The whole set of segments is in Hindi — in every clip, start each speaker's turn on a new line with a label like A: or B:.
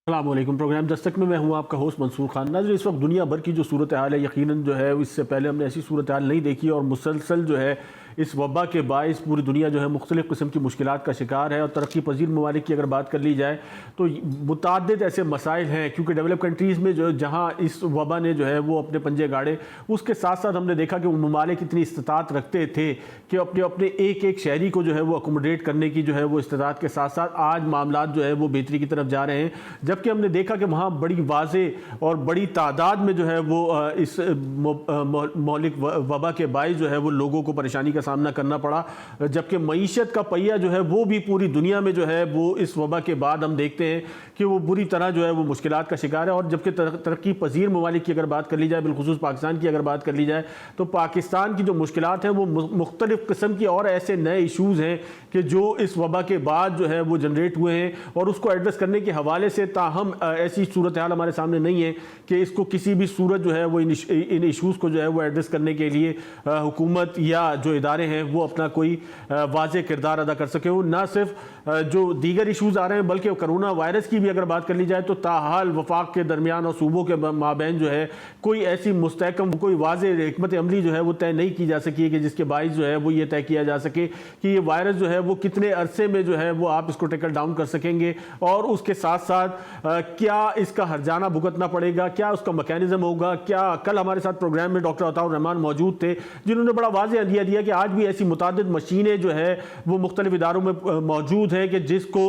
A: अस्सलाम वालेकुम। प्रोग्राम दस्तक में मैं हूं आपका होस्ट मंसूर खान। नाज़रीन, इस वक्त दुनिया भर की जो सूरत हाल है, यकीनन जो है इससे पहले हमने ऐसी सूरत हाल नहीं देखी और मुसलसल जो है इस वबा के बायस पूरी दुनिया जो है मुख्तलिफ़ किस्म की मुश्किलात का शिकार है। और तरक्की पजीर ममालिक की अगर बात कर ली जाए तो मुतअद्दिद ऐसे मसाइल हैं, क्योंकि डेवलप कंट्रीज़ में जो जहाँ इस वबा ने जो है वो अपने पंजे गाड़े, उसके साथ साथ हमने देखा कि वो ममालिक इतनी इस्तात रखते थे कि अपने अपने एक एक शहरी को जो है वो अकोमोडेट करने की जो है वो इस्तात के साथ साथ आज मामला जो है वो बेहतरी की तरफ जा रहे हैं। जबकि हमने देखा कि वहाँ बड़ी वाज़े और बड़ी तादाद में जो है वो इस मौलिक वबा के बायस जो है वो लोगों को परेशानी का सामना करना पड़ा। जबकि मईशत का पहिया जो है वो भी पूरी दुनिया में जो है वो इस वबा के बाद हम देखते हैं कि वो बुरी तरह जो है वो मुश्किलात का शिकार है। और जबकि तरक्की पजीर ममालिक की अगर बात कर ली जाए, बिलखुसूस पाकिस्तान की अगर बात कर ली जाए, तो पाकिस्तान की जो मुश्किलात हैं वो मुख्तलिफ़ किस्म की और ऐसे नए इशूज़ हैं कि जो इस वबा के बाद जो है वो जनरेट हुए हैं और उसको एड्रेस करने के हवाले से ताहम ऐसी सूरत हाल हमारे सामने नहीं है कि इसको किसी भी सूरत जो है वो इन इशूज़ को जो है वो एड्रेस करने के लिए हुकूमत या जो इदारे हैं वो अपना कोई वाज़े किरदार अदा कर सके हो। ना सिर्फ जो दीगर इशूज़ आ रहे हैं बल्कि कोरोना वायरस की भी अगर बात कर ली जाए तो ताहाल वफाक के दरमियान और सूबों के माबैन जो है कोई ऐसी मुस्तहकम कोई वाज़े हिकमत अमली जो है वो तय नहीं की जा सकी है कि जिसके बाइस जो है वो ये तय किया जा सके कि ये वायरस जो है वो कितने अरसे में जो है वो आप इसको टेकल डाउन कर सकेंगे और उसके साथ साथ क्या इसका हर्जाना भुगतना पड़ेगा, क्या उसका मैकेनिज्म होगा। क्या कल हमारे साथ प्रोग्राम में डॉक्टर अताउर रहमान मौजूद थे जिन्होंने बड़ा वाज़े अंदिया दिया कि आज भी ऐसी मुतादिद मशीनें जो है वो मुख्तलिफ इदारों में मौजूद है कि जिसको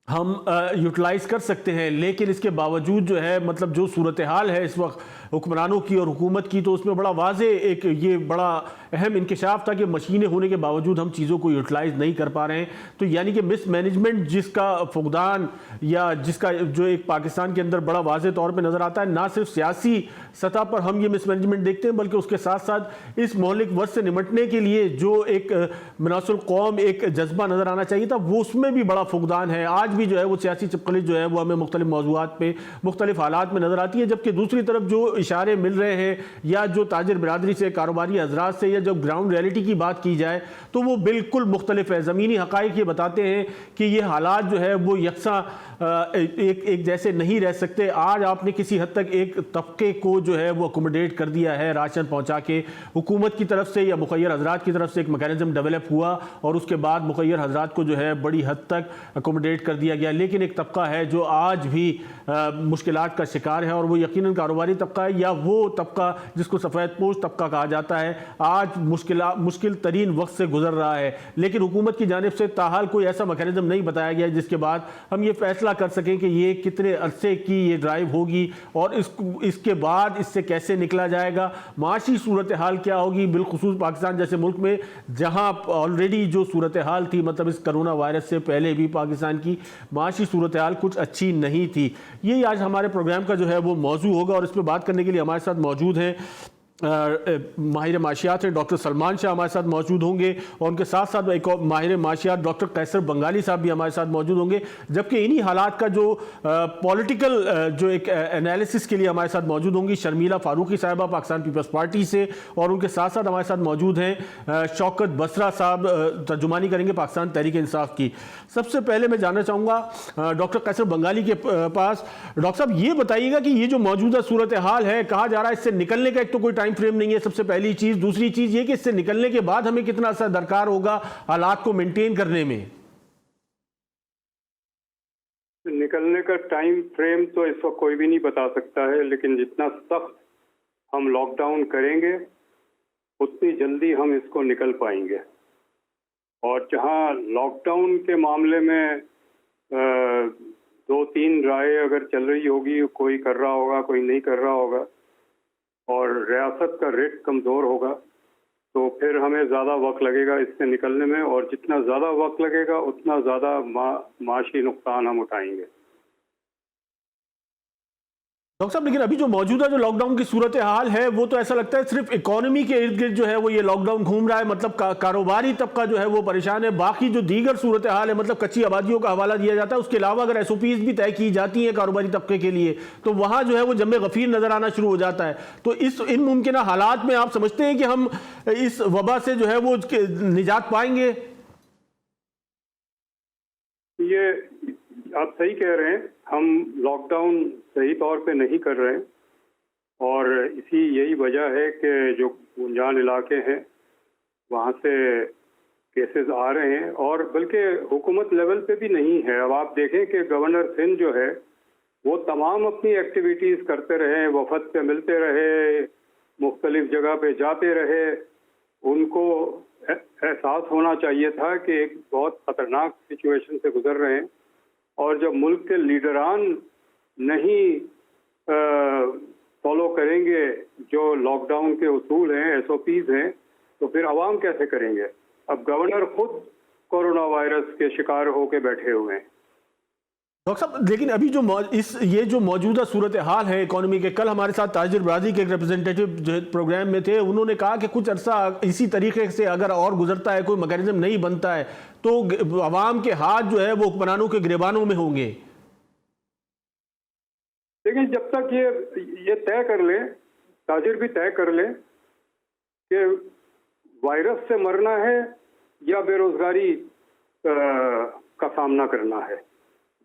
A: हम यूटिलाइज़ कर सकते हैं। लेकिन इसके बावजूद जो है मतलब जो सूरत हाल है इस वक्त हुक्मरानों की और हुकूमत की, तो उसमें बड़ा वाज़े एक ये बड़ा अहम इंकशाफ था कि मशीनें होने के बावजूद हम चीज़ों को यूटिलाइज़ नहीं कर पा रहे हैं। तो यानी कि मिसमैनेजमेंट जिसका फुकदान या जिसका जो एक पाकिस्तान के अंदर बड़ा वाज़े तौर पर नज़र आता है, ना सिर्फ सियासी सतह पर हम ये मिसमैनेजमेंट देखते हैं बल्कि उसके साथ साथ इस मौलिक वज़ से निमटने के लिए जो एक मुनासिब कौम एक जज्बा नज़र आना चाहिए था वो उसमें भी बड़ा फुकदान है। आज भी जो है वो सियासी चपकली जो है वो हमें मुख्तलिफ मौज़ूआत पे मुख्तलिफ हालात में नज़र आती है। जबकि दूसरी तरफ जो इशारे मिल रहे हैं या जो ताजिर बिरादरी से, कारोबारी हजरात से, या जब ग्राउंड रियलिटी की बात की जाए तो वो बिल्कुल मुख्तलिफ है। ज़मीनी हक़ाइक़ ये बताते हैं कि ये हालात जो है वो यकसा एक जैसे नहीं रह सकते। आज आपने किसी हद तक एक तबके को जो है वो अकोमोडेट कर दिया है राशन पहुँचा के, हुकूमत की तरफ से या मुखय्यर हजरात की तरफ से एक मैकेनिज्म डेवलप हुआ और उसके बाद मुखय्यर हजरात को जो है बड़ी हद तक अकोमोडेट कर दिया गया। लेकिन एक तबका है जो आज भी मुश्किलात का शिकार है और वो यकीनन कारोबारी तबका है या वो तबका जिसको सफ़ेद पोश तबका कहा जाता है। आज मुश्किल तरीन वक्त से गुजर रहा है, लेकिन हुकूमत की जानिब से ताहाल कोई ऐसा मैकेनिज्म नहीं बताया गया जिसके बाद हम ये फैसला कर सकें कि ये कितने अरसे की ये ड्राइव होगी और इसके बाद इससे कैसे निकला जाएगा, माशी सूरत हाल क्या होगी, बिलखुसूस पाकिस्तान जैसे मुल्क में जहाँ ऑलरेडी जो सूरत हाल थी, मतलब इस कोरोना वायरस से पहले भी पाकिस्तान की माशी सूरत हाल कुछ अच्छी नहीं थी। ये आज हमारे प्रोग्राम का जो है वो मौजू होगा और इस पर बात करने के लिए हमारे साथ मौजूद हैं माहिर माशियात हैं डॉक्टर सलमान शाह हमारे साथ मौजूद होंगे और उनके साथ साथ एक और माहिर माशियात डॉक्टर कैसर बंगाली साहब भी हमारे साथ मौजूद होंगे। जबकि इन्हीं हालात का जो पॉलिटिकल जो एक एनालिसिस के लिए हमारे साथ मौजूद होंगी शर्मिला फारूकी साहिबा पाकिस्तान पीपल्स पार्टी से, और उनके साथ साथ हमारे साथ मौजूद हैं शौकत बसरा साहब, तर्जुमानी करेंगे पाकिस्तान तहरीक इंसाफ की। सबसे पहले मैं जानना चाहूँगा डॉक्टर कैसर बंगाली के पास, डॉक्टर साहब ये बताइएगा कि ये जो मौजूदा सूरत हाल है, कहा जा रहा है इससे निकलने का एक तो कोई टाइम फ्रेम नहीं है, सबसे पहली चीज। दूसरी चीज ये कि इससे निकलने के बाद हमें कितना असर दरकार होगा हालात को मेंटेन करने में।
B: निकलने का टाइम फ्रेम तो इस वक्त कोई भी नहीं बता सकता है, लेकिन जितना सख्त हम लॉकडाउन करेंगे उतनी जल्दी हम इसको निकल पाएंगे। और जहां लॉकडाउन के मामले में दो तीन राय अगर चल रही होगी, कोई कर रहा होगा कोई नहीं कर रहा होगा और रियासत का रेट कमज़ोर होगा, तो फिर हमें ज़्यादा वक्त लगेगा इससे निकलने में, और जितना ज़्यादा वक्त लगेगा उतना ज़्यादा माशी नुकसान हम उठाएंगे।
A: डॉक्टर साहब, लेकिन अभी जो मौजूदा जो लॉकडाउन की सूरत हाल है वो तो ऐसा लगता है सिर्फ इकोनॉमी के इर्द गिर्द जो है वो ये लॉकडाउन घूम रहा है, मतलब कारोबारी तबका जो है वो परेशान है। बाकी जो दीगर सूरत हाल है, मतलब कच्ची आबादियों का हवाला दिया जाता है, उसके अलावा अगर SOPs भी तय की जाती हैं कारोबारी तबके के लिए तो वहां जो है वो जम्मे गफीर नजर आना शुरू हो जाता है। तो इन मुमकिन हालात में आप समझते हैं कि हम इस वबा से जो है वो निजात पाएंगे?
B: ये आप सही कह रहे हैं, हम लॉकडाउन सही तौर पे नहीं कर रहे हैं और यही वजह है कि जो गुंजान इलाके हैं वहाँ से केसेस आ रहे हैं और बल्कि हुकूमत लेवल पे भी नहीं है। अब आप देखें कि गवर्नर सिंध जो है वो तमाम अपनी एक्टिविटीज़ करते रहे, वफद से मिलते रहे, मुख्तलिफ जगह पे जाते रहे। उनको एहसास होना चाहिए था कि एक बहुत ख़तरनाक सिचुएशन से गुजर रहे हैं और जब मुल्क के लीडरान नहीं फॉलो करेंगे जो लॉकडाउन के उसूल हैं, SOPs हैं, तो फिर आवाम कैसे करेंगे। अब गवर्नर खुद कोरोना वायरस के शिकार होकर बैठे हुए हैं।
A: डॉक्टर साहब, लेकिन अभी ये जो मौजूदा सूरत हाल है इकोनॉमी के, कल हमारे साथ ताजिर बरादरी के एक रिप्रेजेंटेटिव जो प्रोग्राम में थे, उन्होंने कहा कि कुछ अरसा इसी तरीके से अगर और गुजरता है, कोई मैकेनिज्म नहीं बनता है, तो अवाम के हाथ जो है वो हुक्मरानों के गिरबानों में होंगे।
B: लेकिन जब तक ये तय कर ले, ताजिर भी तय कर ले कि वायरस से मरना है या बेरोजगारी का सामना करना है।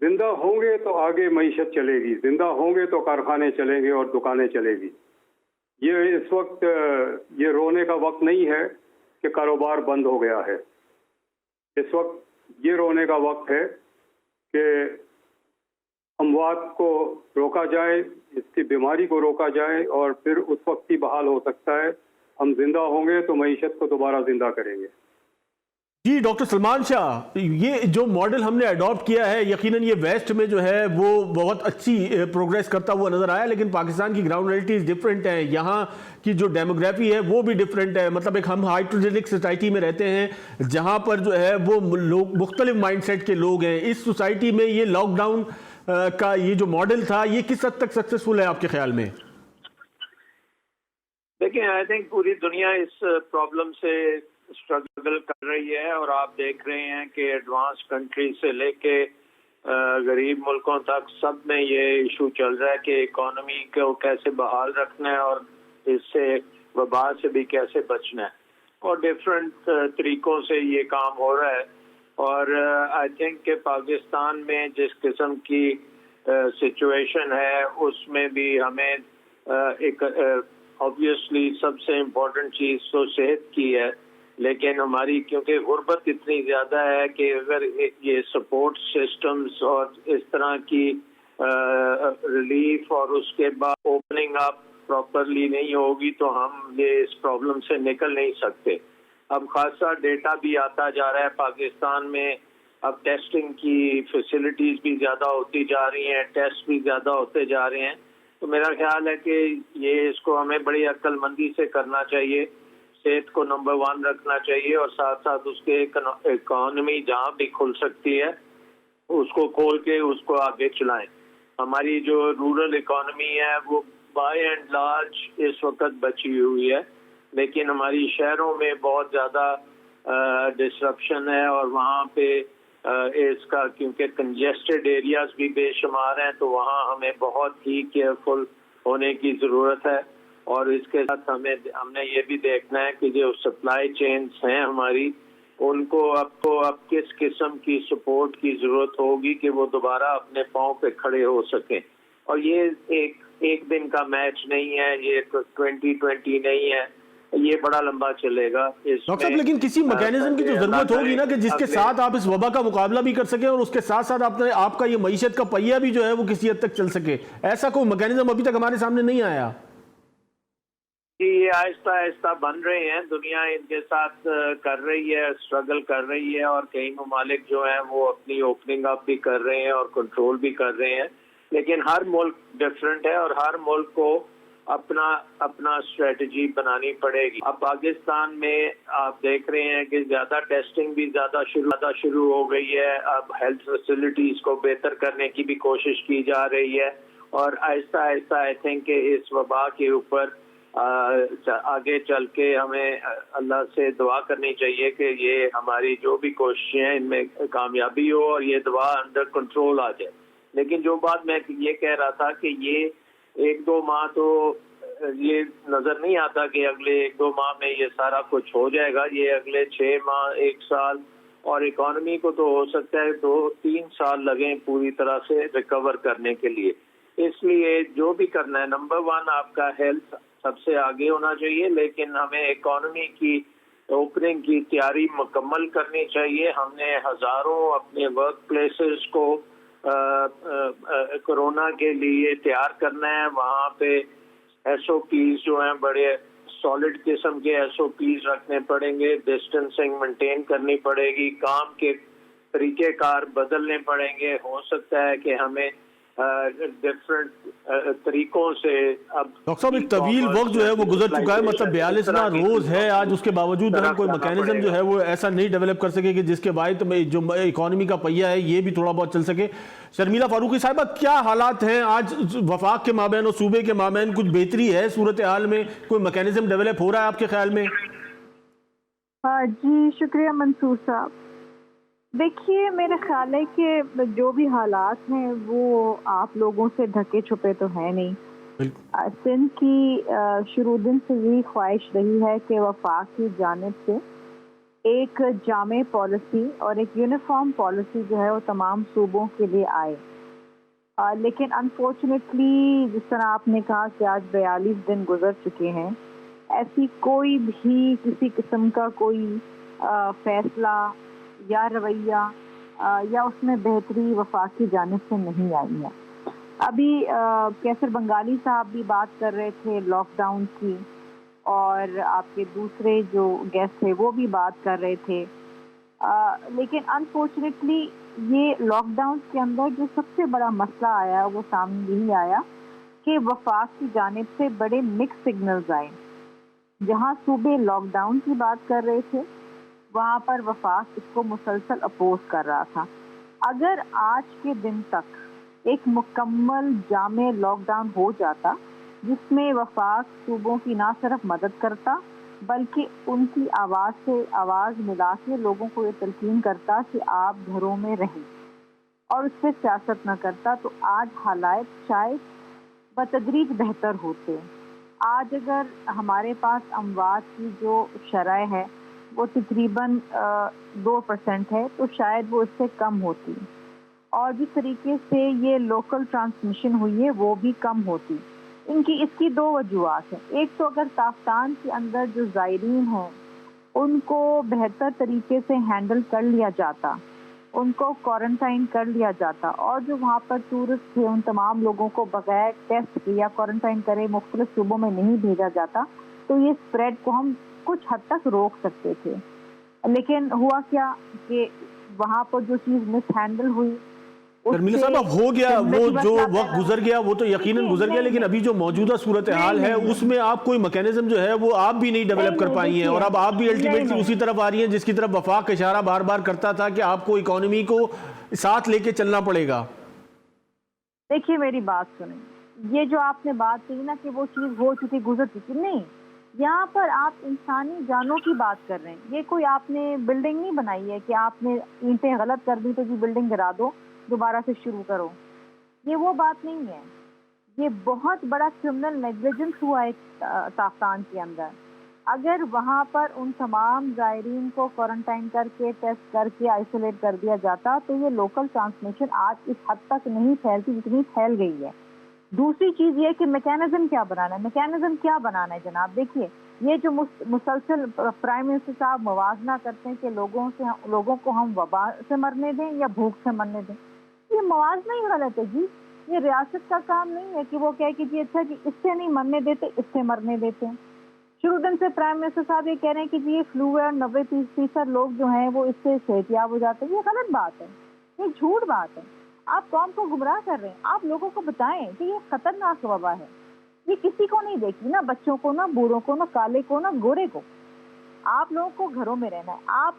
B: जिंदा होंगे तो आगे मईशत चलेगी, जिंदा होंगे तो कारखाने चलेंगे और दुकानें चलेगी। ये इस वक्त ये रोने का वक्त नहीं है कि कारोबार बंद हो गया है। इस वक्त ये रोने का वक्त है कि अमवात को रोका जाए, इसकी बीमारी को रोका जाए और फिर उस वक्त ही बहाल हो सकता है। हम जिंदा होंगे तो मईशत को दोबारा जिंदा करेंगे।
A: जी डॉक्टर सलमान शाह, ये जो मॉडल हमने अडॉप्ट किया है, यकीनन ये वेस्ट में जो है वो बहुत अच्छी प्रोग्रेस करता हुआ नजर आया, लेकिन पाकिस्तान की ग्राउंड रियलिटीज डिफरेंट है। यहाँ की जो डेमोग्राफी है वो भी डिफरेंट है। मतलब एक हम हाइड्रोजेनिक सोसाइटी में रहते हैं जहाँ पर जो है वो लोग मुख्तलिफ माइंडसेट के लोग हैं। इस सोसाइटी में ये लॉकडाउन का ये जो मॉडल था, ये किस हद तक सक्सेसफुल है आपके ख्याल में?
C: देखिए, आई थिंक पूरी दुनिया इस प्रॉब्लम से स्ट्रगल कर रही है और आप देख रहे हैं कि एडवांस कंट्री से लेके गरीब मुल्कों तक सब में ये इशू चल रहा है कि इकोनॉमी को कैसे बहाल रखना है और इससे वबा से भी कैसे बचना है, और डिफरेंट तरीकों से ये काम हो रहा है। और आई थिंक कि पाकिस्तान में जिस किस्म की सिचुएशन है उसमें भी हमें एक ऑब्वियसली सबसे इम्पोर्टेंट चीज़ तो सेहत की है, लेकिन हमारी क्योंकि गुर्बत इतनी ज़्यादा है कि अगर ये सपोर्ट सिस्टम्स और इस तरह की रिलीफ और उसके बाद ओपनिंग अप प्रॉपरली नहीं होगी तो हम ये इस प्रॉब्लम से निकल नहीं सकते। अब खासा डेटा भी आता जा रहा है पाकिस्तान में। अब टेस्टिंग की फैसिलिटीज़ भी ज़्यादा होती जा रही हैं, टेस्ट भी ज़्यादा होते जा रहे हैं। तो मेरा ख्याल है कि ये इसको हमें बड़ी अक्लमंदी से करना चाहिए, सेहत को नंबर 1 रखना चाहिए और साथ साथ उसके इकोनॉमी जहाँ भी खुल सकती है उसको खोल के उसको आगे चलाएं। हमारी जो रूरल इकोनॉमी है वो बाय एंड लार्ज इस वक्त बची हुई है, लेकिन हमारी शहरों में बहुत ज़्यादा डिसरप्शन है और वहाँ पे इसका क्योंकि कंजेस्टेड एरियाज भी बेशुमार हैं, तो वहाँ हमें बहुत ही केयरफुल होने की ज़रूरत है। और इसके साथ हमने ये भी देखना है कि जो सप्लाई चेन्स हैं हमारी, उनको अब किस किस्म की सपोर्ट की ज़रूरत होगी कि वो दोबारा अपने पाँव पे खड़े हो सकें। और ये एक दिन का मैच नहीं है, ये 2020 नहीं है, ये बड़ा लंबा चलेगा।
A: डॉक्टर साहब, लेकिन किसी मैकेनिज्म की तो जरूरत होगी ना कि जिसके साथ आप इस वबा का मुकाबला भी कर सके और उसके साथ साथ आपका ये मईशत का पहिया भी जो है वो किसी हद तक चल सके। ऐसा कोई मैकेनिज्म अभी तक हमारे सामने नहीं आया।
C: ये आहिस्ता आहिस्ता बन रहे हैं, दुनिया इनके साथ कर रही है, स्ट्रगल कर रही है और कई ममालिक जो हैं वो अपनी ओपनिंग अप भी कर रहे हैं और कंट्रोल भी कर रहे हैं। लेकिन हर मुल्क डिफरेंट है और हर मुल्क को अपना स्ट्रेटजी बनानी पड़ेगी। अब पाकिस्तान में आप देख रहे हैं कि ज़्यादा टेस्टिंग भी ज़्यादा शुरू हो गई है। अब हेल्थ फैसिलिटीज़ को बेहतर करने की भी कोशिश की जा रही है और आहिस्ता आहिस्ता आई थिंक इस वबा के ऊपर आगे चल के हमें अल्लाह से दुआ करनी चाहिए कि ये हमारी जो भी कोशिशें हैं इनमें कामयाबी हो और ये दवा अंडर कंट्रोल आ जाए। लेकिन जो बात मैं ये कह रहा था कि ये 1-2 माह तो ये नज़र नहीं आता कि अगले 1-2 माह में ये सारा कुछ हो जाएगा। ये अगले 6 माह 1 साल और इकोनॉमी को तो हो सकता है 2-3 साल लगें पूरी तरह से रिकवर करने के लिए। इसलिए जो भी करना है, नंबर 1 आपका हेल्थ सबसे आगे होना चाहिए, लेकिन हमें इकोनॉमी की ओपनिंग की तैयारी मुकम्मल करनी चाहिए। हमने हजारों अपने वर्क प्लेसेस को कोरोना के लिए तैयार करना है। वहाँ पे SOPs जो हैं बड़े सॉलिड किस्म के SOPs रखने पड़ेंगे, डिस्टेंसिंग मेंटेन करनी पड़ेगी, काम के तरीक़ेकार बदलने पड़ेंगे। हो सकता है कि हमें डिफरेंट तरीकों से अब
A: डॉक्टर साहब एक तवील वक्त जो है वो गुजर चुका है, मतलब 42वां रोज है आज, उसके बावजूद हम कोई मैकेनिज्म जो है वो ऐसा नहीं डेवलप कर सके कि जिसके बाद जो इकोनॉमी का पहिया है ये भी थोड़ा बहुत चल सके। शर्मिला फारूकी साहिबा, क्या हालात हैं आज वफाक के माबैन और सूबे के माबैन? कुछ बेहतरी है सूरत हाल में? कोई मैकेनिज्म डेवलप हो रहा है आपके ख्याल में?
D: जी शुक्रिया मंसूर साहब। देखिए, मेरा ख्याल है कि जो भी हालात हैं वो आप लोगों से ढके छुपे तो है नहीं। सिंध की शुरू दिन से यही ख्वाहिश रही है कि वफाक की जानिब से एक जामे पॉलिसी और एक यूनिफॉर्म पॉलिसी जो है वो तमाम सूबों के लिए आए। लेकिन अनफॉर्चुनेटली जिस तरह आपने कहा कि आज 42 दिन गुजर चुके हैं, ऐसी कोई भी किसी किस्म का कोई फैसला या रवैया या उसमें बेहतरी वफाक की जानिब से नहीं आई है। अभी कैसर बंगाली साहब भी बात कर रहे थे लॉकडाउन की, और आपके दूसरे जो गेस्ट थे वो भी बात कर रहे थे। लेकिन अनफॉर्चुनेटली ये लॉकडाउन के अंदर जो सबसे बड़ा मसला आया वो सामने यही आया कि वफाक की जानिब से बड़े मिक्स सिग्नल्स आए। जहां सूबे लॉकडाउन की बात कर रहे थे वहाँ पर वफाक इसको मुसलसल अपोज कर रहा था। अगर आज के दिन तक एक मुकम्मल जामे लॉकडाउन हो जाता जिसमें वफाक सूबों की ना सिर्फ मदद करता बल्कि उनकी आवाज़ से आवाज़ मिला के लोगों को ये तलकीन करता कि आप घरों में रहें और उस पर सियासत न करता, तो आज हालात शायद बतदरीज बेहतर होते। आज अगर हमारे पास अमवात की जो शरह है वो तकरीबन 2% है, तो शायद वो इससे कम होती, और जिस तरीके से ये लोकल ट्रांसमिशन हुई है वो भी कम होती। इसकी 2 वजूहात हैं। एक तो अगर ताफ्तान के अंदर जो ज़ायरीन हैं उनको बेहतर तरीके से हैंडल कर लिया जाता, उनको क्वारंटाइन कर लिया जाता, और जो वहाँ पर टूरिस्ट थे उन तमाम लोगों को बगैर टेस्ट किया क्वारंटाइन करे मुख्तलिफ सूबों में नहीं भेजा जाता, तो ये स्प्रेड को हम कुछ हद तक रोक सकते थे। लेकिन हुआ क्या कि वहाँ पर जो चीज़ मिस हैंडल हुई,
A: शर्मिला साहब अब हो गया, वो जो वक्त गुजर गया वो तो यकीनन गुजर गया, लेकिन अभी जो मौजूदा सूरत हाल है उसमें आप कोई मैकेनिज्म जो है वो आप भी नहीं डेवलप कर पाई हैं, और अब आप भी अल्टीमेटली उसी तरफ आ रही हैं जिसकी तरफ वफाक इशारा बार बार करता था कि आपको इकोनॉमी को साथ लेके चलना पड़ेगा।
D: देखिए मेरी बात सुनिए, ये जो आपने बात की ना कि वो चीज़ हो चुकी गुजर चुकी, नहीं, यहाँ पर आप इंसानी जानों की बात कर रहे हैं। ये कोई आपने बिल्डिंग नहीं बनाई है कि आपने ईंटें गलत कर दी तो जी बिल्डिंग गिरा दो दोबारा से शुरू करो, ये वो बात नहीं है। ये बहुत बड़ा क्रिमिनल नेग्लिजेंस हुआ है ताफ्तान के अंदर। अगर वहाँ पर उन तमाम ज़ायरीन को क्वारंटाइन करके टेस्ट करके आइसोलेट कर दिया जाता तो ये लोकल ट्रांसमिशन आज इस हद तक नहीं फैलती जितनी फैल गई है। दूसरी चीज़ ये कि मैकेनिज्म क्या बनाना है, मैकेनिज्म क्या बनाना है जनाब। देखिए, ये जो मुसलसल प्राइम मिनिस्टर साहब मुवाजना करते हैं कि लोगों को हम वबा से मरने दें या भूख से मरने दें, ये मुवाजना ही गलत है जी। ये रियासत का काम नहीं है कि वो कहे कि जी अच्छा जी इससे नहीं मरने देते इससे मरने देते हैं। शुरू दिन से प्राइम मिनिस्टर साहब ये कह रहे हैं कि जी ये फ्लू है और 90% लोग जो हैं वो इससे सेहतियाब हो जाते हैं। ये गलत बात है, ये झूठ बात है। आप कौम को गुमराह कर रहे हैं। आप लोगों को बताएं कि ये खतरनाक वबा है, ये किसी को नहीं देखी, ना बच्चों को, ना बूढ़ों को, ना काले को, ना गोरे को। आप लोगों को घरों में रहना है। आप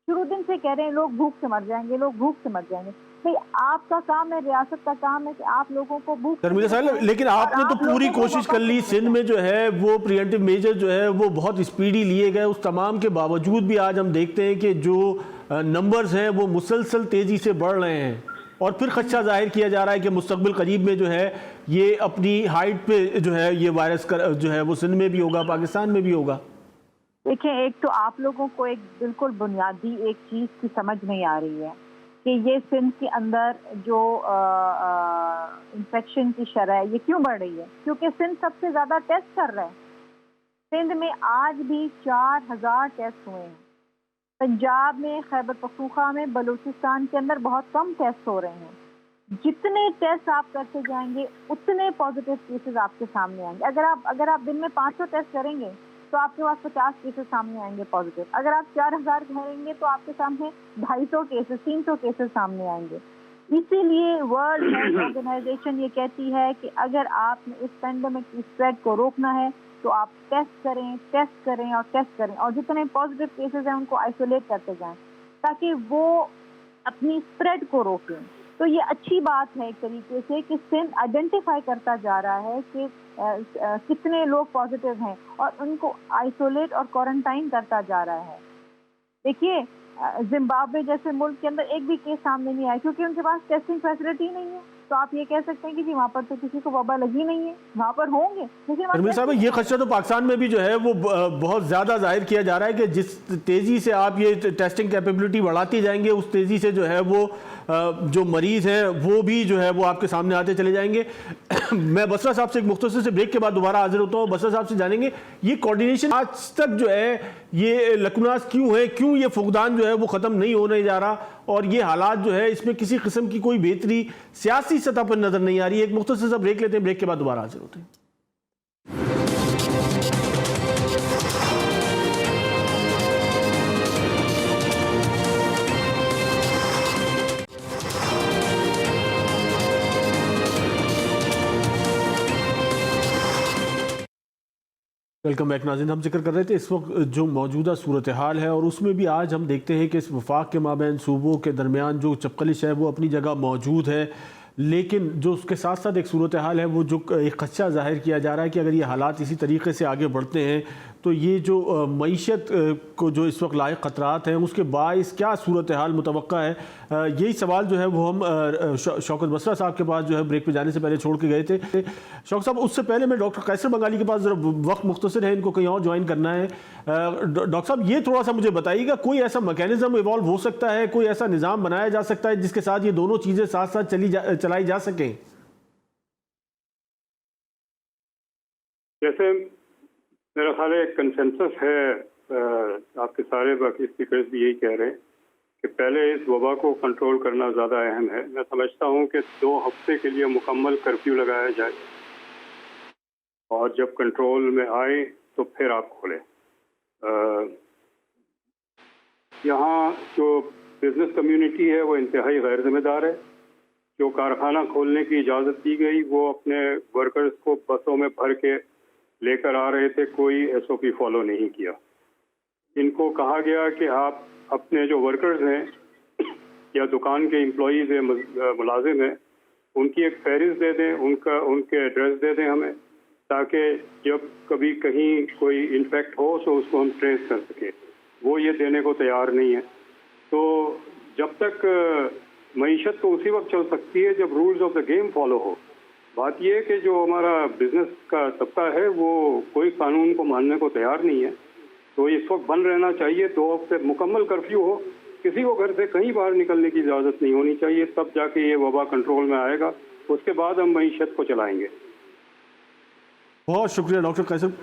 D: शुरू दिन से कह रहे हैं लोग भूख से मर जाएंगे, लोग भूख से मर जाएंगे। भाई आपका काम है, रियासत का काम है कि आप लोगों को भूख।
A: शर्मिला साहब, लेकिन आपने तो पूरी कोशिश कर ली। सिंध में जो है वो प्रिवेंटिव मेजर जो है वो बहुत स्पीडी लिए गए, उस तमाम के बावजूद भी आज हम देखते हैं कि जो नंबर्स हैं वो मुसलसल तेजी से बढ़ रहे हैं, और फिर खदशा जाहिर किया जा रहा है कि मुस्तकबिल करीब में जो है ये अपनी हाइट पे जो है ये वायरस जो है वो सिंध में भी होगा, पाकिस्तान में भी होगा।
D: देखिए, एक तो आप लोगों को एक बिल्कुल बुनियादी एक चीज़ की समझ नहीं आ रही है कि ये सिंध के अंदर जो इन्फेक्शन की शरह है ये क्यों बढ़ रही है, क्योंकि सिंध सबसे ज़्यादा टेस्ट कर रहा है। सिंध में आज भी 4000 टेस्ट हुए हैं। पंजाब में, खैबर पख्तूनख्वा में, बलूचिस्तान के अंदर बहुत कम टेस्ट हो रहे हैं। जितने टेस्ट आप करते जाएंगे उतने पॉजिटिव केसेस आपके सामने आएंगे। अगर आप दिन में 500 टेस्ट करेंगे तो आपके पास 50 केसेस सामने आएंगे पॉजिटिव। अगर आप 4000 करेंगे तो आपके सामने 250 केसेस, 300 केसेस सामने आएंगे। इसीलिए वर्ल्ड हेल्थ ऑर्गेनाइजेशन ये कहती है कि अगर आपने इस पेंडेमिक की स्प्रेड को रोकना है तो आप टेस्ट करें और जितने पॉजिटिव केसेस हैं उनको आइसोलेट करते जाएं ताकि वो अपनी स्प्रेड को रोकें। तो ये अच्छी बात है एक तरीके से कि सिंध आइडेंटिफाई करता जा रहा है कि कितने लोग पॉजिटिव हैं और उनको आइसोलेट और क्वारंटाइन करता जा रहा है। देखिए, जिम्बाब्वे जैसे मुल्क के अंदर एक भी केस सामने नहीं आया क्योंकि उनके पास टेस्टिंग फैसिलिटी नहीं है। तो आप ये कह सकते हैं कि जी वहाँ पर तो किसी को वबा लगी नहीं है, वहाँ पर होंगे लेकिन
A: परमीर साहब, ये खदशा तो पाकिस्तान में भी जो है वो बहुत ज़्यादा जाहिर किया जा रहा है कि जिस तेज़ी से आप ये टेस्टिंग कैपेबिलिटी बढ़ाती जाएंगे उस तेज़ी से जो है वो जो मरीज़ हैं वो भी जो है वो आपके सामने आते चले जाएंगे। मैं बसरा साहब से एक मुख्तसर से ब्रेक के बाद दोबारा हाजिर होता हूँ। बसरा साहब से जानेंगे ये कोऑर्डिनेशन आज तक जो है ये लकुनास क्यों है, क्यों ये फुकदान जो है वो ख़त्म नहीं होने जा रहा और ये हालात जो है इसमें किसी किस्म की कोई बेहतरी सियासी सतह पर नज़र नहीं आ रही है। एक मुख्तसर सा ब्रेक लेते हैं, ब्रेक के बाद दोबारा हाजिर होते हैं। वेलकम बैक नाज़रीन। हम जिक्र कर रहे थे इस वक्त जो मौजूदा सूरत हाल है और उसमें भी आज हम देखते हैं कि इस वफाक के माबैन सूबों के दरमियान जो चपकलिश है वो अपनी जगह मौजूद है, लेकिन जो उसके साथ साथ एक सूरत हाल है वो जो एक खदशा ज़ाहिर किया जा रहा है कि अगर ये हालात इसी तरीके से आगे बढ़ते हैं तो ये जो मईशत को जो इस वक्त लायक ख़तरात हैं उसके बाइस क्या सूरत हाल मुतवक्का है। यही सवाल जो है वो हम शौकत बसरा साहब के पास जो है ब्रेक पे जाने से पहले छोड़ के गए थे। शौकत साहब, उससे पहले मैं डॉक्टर कैसर बंगाली के पास, ज़रा वक्त मुख्तसर है, इनको कहीं और ज्वाइन करना है। डॉक्टर साहब, ये थोड़ा सा मुझे बताइएगा, कोई ऐसा मैकेनिज्म इवॉल्व हो सकता है, कोई ऐसा निज़ाम बनाया जा सकता है जिसके साथ ये दोनों चीज़ें साथ साथ चलाई जा सकें?
B: जैसे मेरा ख्याल है कंसेंसस है, आपके सारे बाकी स्पीकर्स भी यही कह रहे हैं कि पहले इस वबा को कंट्रोल करना ज़्यादा अहम है। मैं समझता हूँ कि 2 हफ्ते के लिए मुकम्मल कर्फ्यू लगाया जाए और जब कंट्रोल में आए तो फिर आप खोलें। यहाँ जो बिज़नेस कम्युनिटी है वो इंतहाई गैर जिम्मेदार है। जो कारखाना खोलने की इजाज़त दी गई वो अपने वर्कर्स को बसों में भर के लेकर आ रहे थे, कोई SOP फॉलो नहीं किया। इनको कहा गया कि आप अपने जो वर्कर्स हैं या दुकान के एम्प्लॉयज़ हैं, मुलाजिम हैं, उनकी एक फहरिस्त दे दें, उनके एड्रेस दे दें हमें, ताकि जब कभी कहीं कोई इन्फेक्ट हो तो उसको हम ट्रेस कर सकें। वो ये देने को तैयार नहीं है। तो जब तक मईशत तो उसी वक्त चल सकती है जब rules of the game follow हो। बात यह है कि जो हमारा बिजनेस का तबका है वो कोई कानून को मानने को तैयार नहीं है, तो इस वक्त बंद रहना चाहिए। 2 हफ्ते मुकम्मल कर्फ्यू हो, किसी को घर से कहीं बाहर निकलने की इजाज़त नहीं होनी चाहिए, तब जाके ये वबा कंट्रोल में आएगा। उसके बाद हम मईशत को चलाएंगे।
A: बहुत शुक्रिया। डॉक्टर कैसर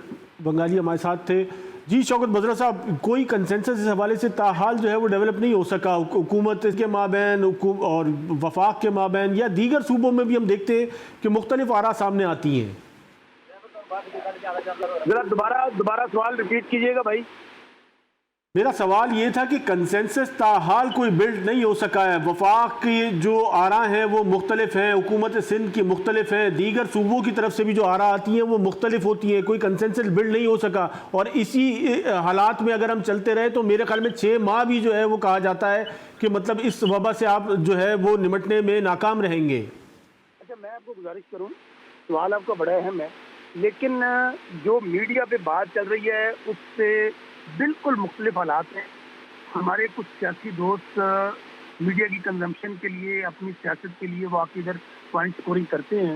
A: बंगाली हमारे साथ थे। जी शौकत बसरा साहब, कोई कंसेंसस इस हवाले से ताहाल जो है वो डेवलप नहीं हो सका हुकूमत के माबैन और वफाक के माबैन या दीगर सूबों में भी हम देखते हैं कि मुख्तलिफ आरा सामने आती हैं।
E: जरा दोबारा सवाल रिपीट कीजिएगा भाई।
A: मेरा सवाल ये था कि कंसेंसस ताहाल कोई बिल्ड नहीं हो सका है। वफाक की जो आरा हैं वो मुख्तलिफ हैं, हुकूमत सिंध की मुख्तलिफ हैं, दीगर सूबों की तरफ से भी जो आरा आती हैं वो मुख्तलिफ होती हैं, कोई कंसेंसस बिल्ड नहीं हो सका। और इसी हालात में अगर हम चलते रहे तो मेरे ख्याल में 6 माह भी जो है वो कहा जाता है कि मतलब इस वबा से आप जो है वो निपटने में नाकाम रहेंगे।
E: अच्छा, मैं आपको गुजारिश करूँ, सवाल आपका बड़ा अहम है, लेकिन जो मीडिया पे बात चल रही है उससे बिल्कुल मुख्तलिफ हालात हैं। हमारे कुछ सियासी दोस्त मीडिया की कंजम्पशन के लिए, अपनी सियासत के लिए वो आके इधर पॉइंट स्कोरिंग करते हैं।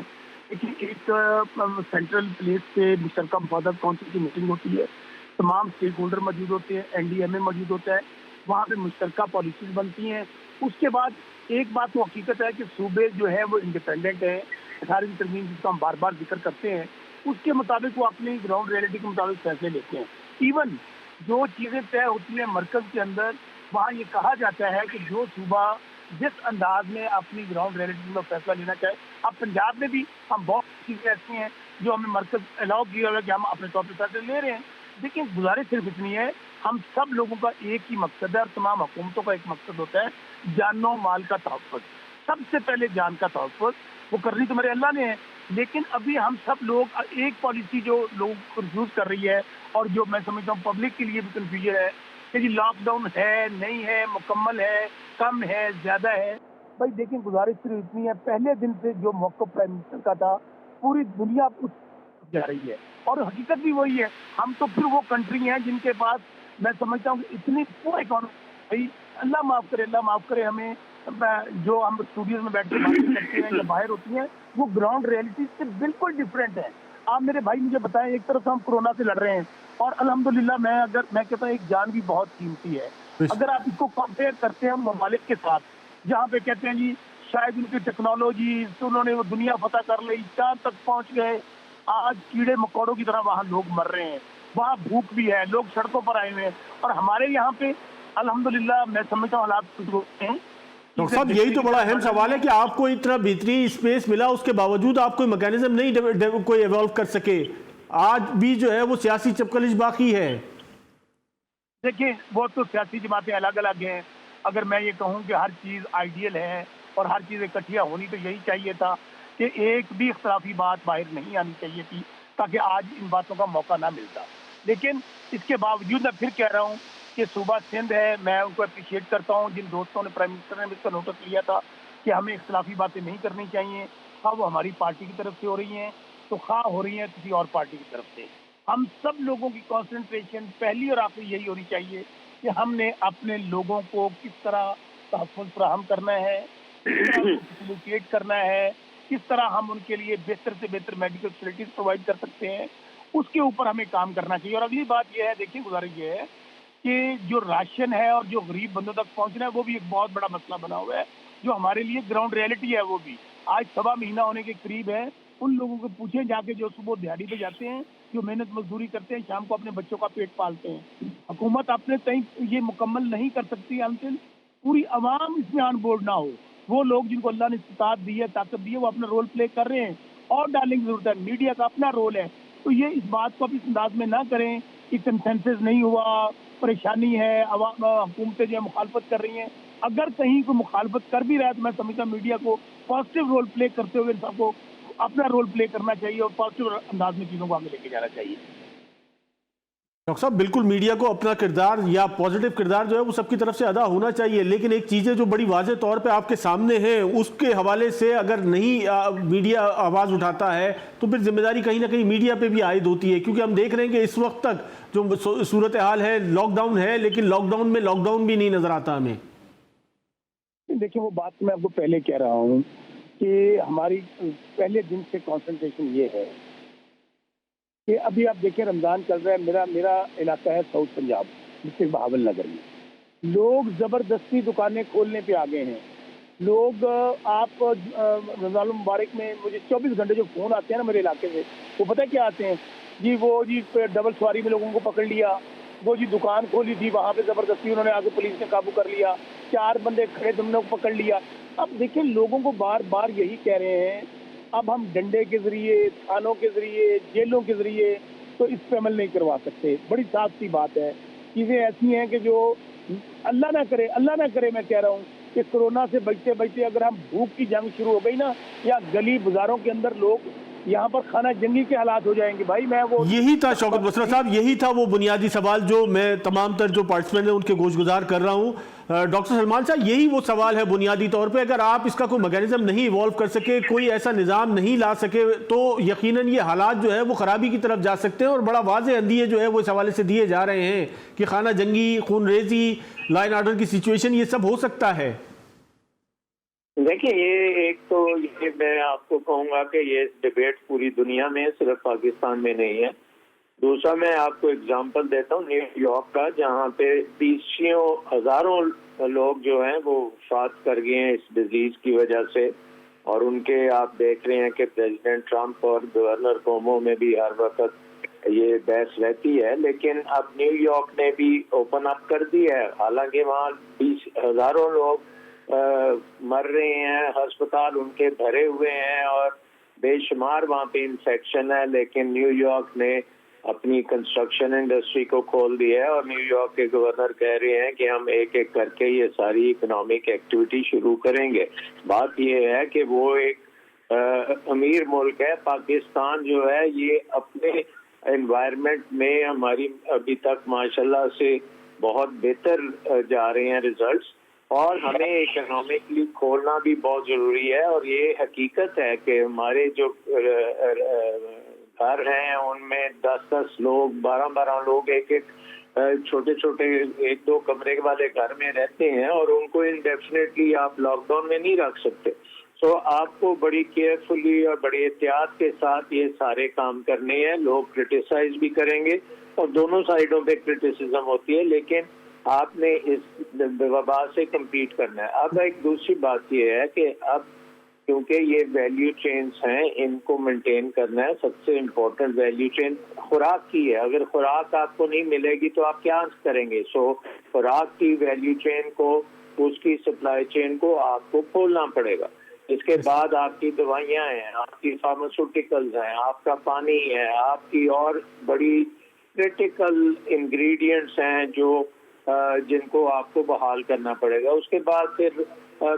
E: लेकिन एक सेंट्रल प्लेस पे मुश्तरका मुफादत काउंसिल की मीटिंग होती है, तमाम स्टेक होल्डर मौजूद होते हैं, NDMA मौजूद होता है, वहाँ पे मुश्तरका पॉलिसीज बनती हैं। उसके बाद एक बात तो हकीकत है कि सूबे जो है वो इंडिपेंडेंट है, 18वीं तरमीम जिसका हम बार बार जिक्र करते हैं, उसके मुताबिक वो अपनी ग्राउंड रियलिटी के मुताबिक फैसले लेते हैं। इवन जो चीज़ें तय होती हैं मरकज़ के अंदर, वहाँ ये कहा जाता है कि जो सूबा जिस अंदाज में अपनी ग्राउंड रियलिटी में फैसला लेना चाहे। अब पंजाब में भी हम बहुत चीज़ें ऐसी हैं जो हमें मरकज़ अलाउ किया हुआ है कि हम अपने तौर पर फैसले ले रहे हैं, लेकिन गुजारिश सिर्फ इतनी है, हम सब लोगों का एक ही मकसद है और तमाम हुकूमतों का एक मकसद होता है जानो माल का तहफ़्फ़ुज़। सबसे पहले जान का तहफ़्फ़ुज़ वो करनी तो मेरे अल्लाह ने है, लेकिन अभी हम सब लोग एक पॉलिसी जो लोग कंफ्यूज कर रही है और जो मैं समझता हूँ पब्लिक के लिए भी कंफ्यूजन है कि जी लॉकडाउन है, नहीं है, मुकम्मल है, कम है, ज़्यादा है। भाई देखिए, गुजारिश सिर्फ इतनी है, पहले दिन से जो मौक़िफ़ प्राइम मिनिस्टर का था पूरी दुनिया उस जा रही है और हकीकत भी वही है। हम तो फिर वो कंट्री हैं जिनके पास मैं समझता हूँ कि इतनी पूरा इकॉनमी, अल्लाह माफ़ करे हमें, जो हम स्टूडियोज में बैठ के बातें करते हैं या बाहर होती हैं, वो ग्राउंड रियलिटी से बिल्कुल डिफरेंट है। आप मेरे भाई मुझे बताएं, एक तरफ हम कोरोना से लड़ रहे हैं और अल्हम्दुलिल्लाह मैं कहता हूँ एक जान भी बहुत कीमती है। अगर आप इसको कंपेयर करते हैं ममालिक के साथ, जहाँ पे कहते हैं जी शायद उनकी टेक्नोलॉजी तो उन्होंने वो दुनिया फतह कर ली, चांद तक पहुँच गए, आज कीड़े मकोड़ों की तरह वहाँ लोग मर रहे हैं, वहाँ भूख भी है, लोग सड़कों पर आए हुए हैं, और हमारे यहाँ पे अल्हम्दुलिल्लाह मैं समझता हूँ हालात कुछ होते हैं।
A: डॉक्टर साहब, यही तो बड़ा अहम सवाल है कि आपको इतना बेहतरीन स्पेस मिला, उसके बावजूद आप कोई मैकेनिज्म नहीं कोई इवॉल्व कर सके। आज भी जो है वो सियासी चपकलिश बाकी है।
E: देखिए, वो तो सियासी जमातें अलग अलग हैं। अगर मैं ये कहूँ कि हर चीज़ आइडियल है और हर चीज़ इकट्ठिया होनी, तो यही चाहिए था कि एक भी इख्तलाफी बात बाहर नहीं आनी चाहिए थी, ताकि आज इन बातों का मौका ना मिलता। लेकिन इसके बावजूद मैं फिर कह रहा हूँ कि सूबा सिंध है, मैं उनको अप्रिशिएट करता हूँ जिन दोस्तों ने, प्राइम मिनिस्टर ने इसका नोटिस लिया था कि हमें इख्तलाफी बातें नहीं करनी चाहिए, खा वो हमारी पार्टी की तरफ से हो रही हैं तो खा हो रही हैं किसी और पार्टी की तरफ से। हम सब लोगों की कॉन्सेंट्रेशन पहली और आखिरी यही होनी चाहिए कि हमने अपने लोगों को किस तरह तहफ़्फ़ुज़ फराहम करना है, किस तरह फैसिलिटेट करना है, किस तरह हम उनके लिए बेहतर से बेहतर मेडिकल फैसिलिटीज़ प्रोवाइड कर सकते हैं, उसके ऊपर हमें काम करना चाहिए। और अगली बात यह है, देखिए गुजारिश ये है कि जो राशन है और जो गरीब बंदों तक पहुंचना है वो भी एक बहुत बड़ा मसला बना हुआ है, जो हमारे लिए ग्राउंड रियलिटी है। वो भी आज 1.25 महीना होने के करीब है। उन लोगों को पूछें जाके जो सुबह दिहाड़ी पे जाते हैं, जो मेहनत मजदूरी करते हैं, शाम को अपने बच्चों का पेट पालते हैं। हुकूमत अपने तय ये मुकम्मल नहीं कर सकती अनटिल पूरी आवाम इसमें ऑन बोर्ड ना हो। वो लोग जिनको अल्लाह ने इस्तात दी है, ताकत दी है, वो अपना रोल प्ले कर रहे हैं और डालने की जरूरत है। मीडिया का अपना रोल है, तो ये इस बात को आप इस अंदाज में ना करें कि कंसेंसस नहीं हुआ, परेशानी है, हुकूमतें जो है मुखालफत कर रही हैं। अगर कहीं कोई मुखालफत कर भी रहा है तो मैं समझता हूँ मीडिया को पॉजिटिव रोल प्ले करते हुए सबको अपना रोल प्ले करना चाहिए और पॉजिटिव अंदाज में चीज़ों को आगे लेके जाना चाहिए।
A: डॉक्टर साहब, बिल्कुल मीडिया को अपना किरदार या पॉजिटिव किरदार जो है वो सबकी तरफ से अदा होना चाहिए, लेकिन एक चीज़ें जो बड़ी वाज़े तौर पे आपके सामने हैं उसके हवाले से अगर नहीं मीडिया आवाज़ उठाता है तो फिर जिम्मेदारी कहीं ना कहीं मीडिया पे भी आयद होती है, क्योंकि हम देख रहे हैं कि इस वक्त तक जो सूरत हाल है, लॉकडाउन है, लेकिन लॉकडाउन में लॉकडाउन भी नहीं नज़र आता हमें।
E: देखिए, वो बात मैं आपको पहले कह रहा हूँ कि हमारी पहले दिन से कॉन्सेंट्रेशन ये है कि अभी आप देखें रमज़ान चल रहा है। मेरा इलाका है साउथ पंजाब, डिस्ट्रिक्ट बहावल नगर में। लोग ज़बरदस्ती दुकानें खोलने पे आ गए हैं। लोग आप रमज़ान मुबारक में मुझे 24 घंटे जो फ़ोन आते हैं ना मेरे इलाके से, वो पता है क्या आते हैं जी? वो जी डबल सवारी में लोगों को पकड़ लिया, वो जी दुकान खोली थी वहाँ पे ज़बरदस्ती उन्होंने आके पुलिस ने काबू कर लिया, 4 बंदे खड़े तुमने पकड़ लिया। अब देखिए, लोगों को बार बार यही कह रहे हैं, अब हम डंडे के जरिए, थानों के जरिए, जेलों के जरिए तो इस पे अमल नहीं करवा सकते। बड़ी साफ सी बात है, चीज़ें ऐसी हैं कि जो अल्लाह ना करे मैं कह रहा हूँ कि कोरोना से बचते बचते अगर हम भूख की जंग शुरू हो गई ना, या गली बाजारों के अंदर लोग यहाँ पर खाना जंगी के हालात हो जाएंगे। भाई मैं वो
A: यही था शौकत बसरा साहब, यही था वो बुनियादी सवाल जो मैं तमाम तर जो पार्टिसिपेंट हैं उनके गोशगुजार कर रहा हूँ। डॉक्टर सलमान साहब, यही वो सवाल है बुनियादी तौर पे, अगर आप इसका कोई मैकेनिज्म नहीं इवॉल्व कर सके, कोई ऐसा निज़ाम नहीं ला सके, तो यकीनन ये हालात जो है वो खराबी की तरफ जा सकते हैं। और बड़ा वाज़ेह अंदिये जो है वो इस हवाले से दिए जा रहे हैं कि खाना जंगी, खून रेजी, लॉ एंड ऑर्डर की सिचुएशन, ये सब हो सकता है।
C: देखिए, ये एक तो ये मैं आपको कहूँगा कि ये डिबेट पूरी दुनिया में, सिर्फ पाकिस्तान में नहीं है। दूसरा मैं आपको एग्जांपल देता हूँ न्यूयॉर्क का, जहाँ पे 20 हजारों लोग जो हैं वो वफात कर गए हैं इस डिजीज की वजह से। और उनके आप देख रहे हैं कि प्रेसिडेंट ट्रंप और गवर्नर कोमो में भी हर वक्त ये बहस रहती है, लेकिन अब न्यूयॉर्क ने भी ओपन अप कर दी है। हालांकि वहाँ 20 हजारों लोग मर रहे हैं, अस्पताल उनके भरे हुए हैं और बेशुमार वहाँ पे इन्फेक्शन है, लेकिन न्यूयॉर्क ने अपनी कंस्ट्रक्शन इंडस्ट्री को खोल दिया है और न्यूयॉर्क के गवर्नर कह रहे हैं कि हम एक एक करके ये सारी इकोनॉमिक एक्टिविटी शुरू करेंगे। बात ये है कि वो एक अमीर मुल्क है, पाकिस्तान जो है ये अपने एनवायरनमेंट में हमारी अभी तक माशाल्लाह से बहुत बेहतर जा रहे हैं रिजल्ट्स, और हमें इकोनॉमिकली खोलना भी बहुत ज़रूरी है। और ये हकीकत है कि हमारे जो घर हैं उनमें 10-10 लोग, 12-12 लोग एक छोटे छोटे 1-2 कमरे वाले घर में रहते हैं और उनको इंडेफिनेटली आप लॉकडाउन में नहीं रख सकते। तो आपको बड़ी केयरफुली और बड़ी एहतियात के साथ ये सारे काम करने हैं। लोग क्रिटिसाइज भी करेंगे और दोनों साइडों पे क्रिटिसिज्म होती है, लेकिन आपने इस वबा से कम्पीट करना है। अब एक दूसरी बात ये है कि अब क्योंकि ये वैल्यू चेन्स हैं, इनको मेंटेन करना है। सबसे इम्पोर्टेंट वैल्यू चेन खुराक की है। अगर खुराक आपको नहीं मिलेगी तो आप क्या करेंगे? सो खुराक की वैल्यू चेन को, उसकी सप्लाई चेन को आपको खोलना पड़ेगा। इसके बाद आपकी दवाइयाँ हैं, आपकी फार्मास्यूटिकल्स हैं, आपका पानी है, आपकी और बड़ी क्रिटिकल इंग्रेडिएंट्स हैं जो जिनको आपको बहाल करना पड़ेगा। उसके बाद फिर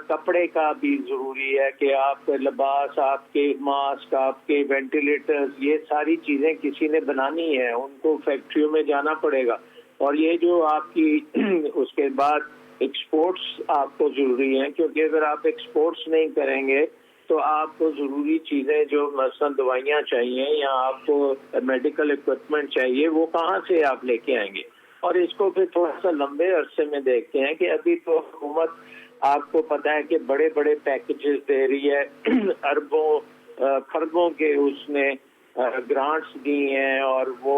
C: कपड़े का भी ज़रूरी है कि आपके लिबास, आपके मास्क, आपके वेंटिलेटर्स, ये सारी चीज़ें किसी ने बनानी है, उनको फैक्ट्रियों में जाना पड़ेगा। और ये जो आपकी उसके बाद एक्सपोर्ट्स आपको ज़रूरी हैं, क्योंकि अगर आप एक्सपोर्ट्स नहीं करेंगे तो आपको ज़रूरी चीज़ें जो मसलन दवाइयाँ चाहिए या आपको मेडिकल इक्विपमेंट चाहिए, वो कहाँ से आप लेके आएंगे? और इसको फिर थोड़ा सा लंबे अरसे में देखते हैं कि अभी तो हुकूमत आपको पता है कि बड़े बड़े पैकेजेस दे रही है, अरबों खरबों के उसने ग्रांट्स दी हैं और वो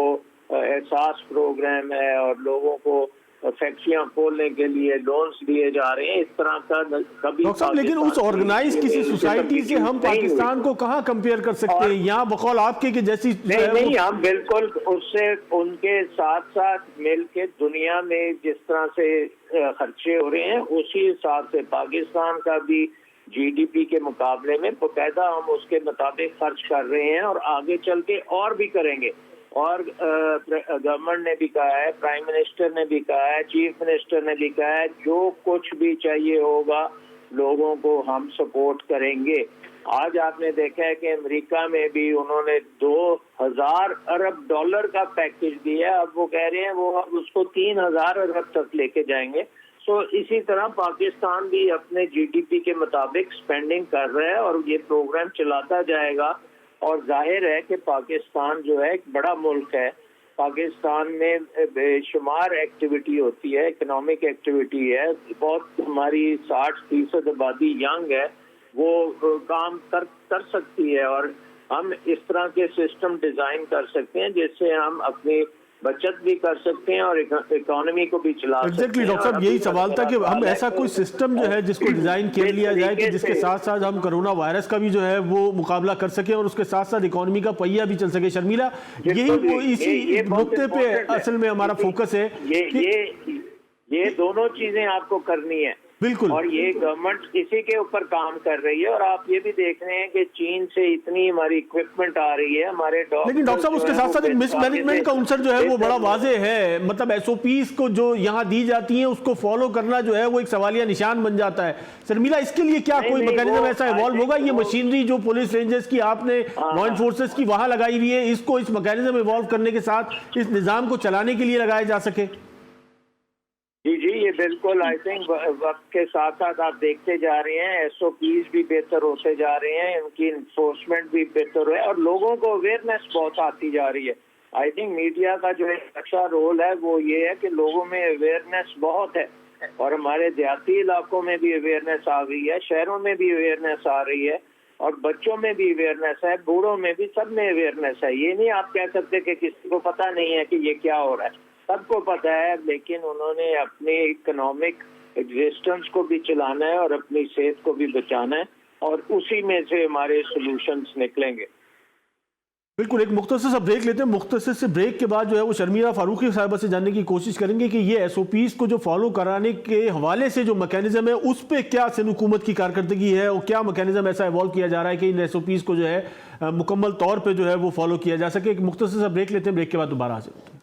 C: एहसास प्रोग्राम है और लोगों को फैक्ट्रियां खोलने के लिए लोन्स दिए जा रहे हैं। इस तरह का कभी
A: लेकिन उस ऑर्गेनाइज किसी सोसाइटी से हम पाकिस्तान को कहाँ कंपेयर कर सकते हैं? यहाँ बकौल आपके कि जैसी
C: नहीं, हम बिल्कुल उससे उनके साथ साथ मिल के दुनिया में जिस तरह से खर्चे हो रहे हैं उसी हिसाब से पाकिस्तान का भी GDP के मुकाबले में बाकायदा हम उसके मुताबिक खर्च कर रहे हैं और आगे चल के और भी करेंगे। और गवर्नमेंट ने भी कहा है, प्राइम मिनिस्टर ने भी कहा है, चीफ मिनिस्टर ने भी कहा है, जो कुछ भी चाहिए होगा लोगों को हम सपोर्ट करेंगे। आज आपने देखा है कि अमेरिका में भी उन्होंने 2000 अरब डॉलर का पैकेज दिया। अब वो कह रहे हैं वो अब उसको 3000 अरब तक लेके जाएंगे। सो इसी तरह पाकिस्तान भी अपने GDP के मुताबिक स्पेंडिंग कर रहा है और ये प्रोग्राम चलाता जाएगा। और जाहिर है कि पाकिस्तान जो है एक बड़ा मुल्क है, पाकिस्तान में बेशुमार एक्टिविटी होती है, इकोनॉमिक एक्टिविटी है, बहुत हमारी 60% आबादी यंग है, वो काम कर सकती है और हम इस तरह के सिस्टम डिज़ाइन कर सकते हैं जिससे हम अपनी बचत भी कर सकते हैं और इकोनॉमी को भी चला सकते हैं।
A: एग्जैक्टली डॉक्टर साहब, यही सवाल था कि हम ऐसा कोई सिस्टम जो है जिसको डिजाइन कर लिया जाए कि जिसके साथ साथ हम कोरोना वायरस का भी जो है वो मुकाबला कर सके और उसके साथ साथ इकोनॉमी का पहिया भी चल सके। शर्मिला, यही इसी नुक्ते पे असल में हमारा फोकस है।
C: ये दोनों चीजें आपको करनी है
A: बिल्कुल, और
C: ये गवर्नमेंट इसी के ऊपर काम कर रही है। और आप ये भी देख रहे हैं कि चीन से इतनी हमारी इक्विपमेंट आ रही है, हमारे
A: लेकिन डॉक्टर साहब उसके साथ साथ मिसमैनेजमेंट का अंसर जो है वो बड़ा वाजे है। मतलब SOPs को जो यहाँ दी जाती हैं उसको फॉलो करना जो है वो एक सवालिया निशान बन जाता है। शर्मिला, इसके लिए क्या कोई मैकेनिज्म ऐसा इवॉल्व होगा? ये मशीनरी जो पुलिस रेंजर्स की आपने लॉ एनफोर्सेस की वहां लगाई हुई है, इसको इस मैकेनिज्म इवॉल्व करने के साथ इस निजाम को चलाने के लिए लगाया जा सके?
C: जी, ये बिल्कुल आई थिंक वक्त के साथ साथ आप देखते जा रहे हैं, SOPs भी बेहतर होते जा रहे हैं, उनकी इन्फोर्समेंट भी बेहतर है और लोगों को अवेयरनेस बहुत आती जा रही है। आई थिंक मीडिया का जो एक अच्छा रोल है वो ये है कि लोगों में अवेयरनेस बहुत है और हमारे देहाती इलाकों में भी अवेयरनेस आ गई है, शहरों में भी अवेयरनेस आ रही है। और बच्चों में भी अवेयरनेस है, बूढ़ों में भी, सब में अवेयरनेस है। ये नहीं आप कह सकते कि किसी को पता नहीं है कि ये क्या हो रहा है, सबको पता है, लेकिन उन्होंने अपनी इकोनॉमिक एग्जिस्टेंस को भी चलाना है और अपनी सेहत को भी बचाना है, और उसी में से हमारे सॉल्यूशंस निकलेंगे।
A: बिल्कुल, एक मुख्तसर सा ब्रेक लेते हैं। मुख्तसर से ब्रेक के बाद जो है वो शर्मिला फारूकी साहिबा से जानने की कोशिश करेंगे कि ये एसओपीज को जो फॉलो कराने के हवाले से जो मैकेनिज्म है उस पर क्या सिंध हुकूमत की कारकर्दगी है और क्या मैकेनिज्म ऐसा इवॉल्व किया जा रहा है कि इन एसओपीज को जो है मुकम्मल तौर पर जो है वो फॉलो किया जा सके। एक मुख्तसर सा ब्रेक लेते हैं, ब्रेक के बाद दोबारा हाजिर होते हैं।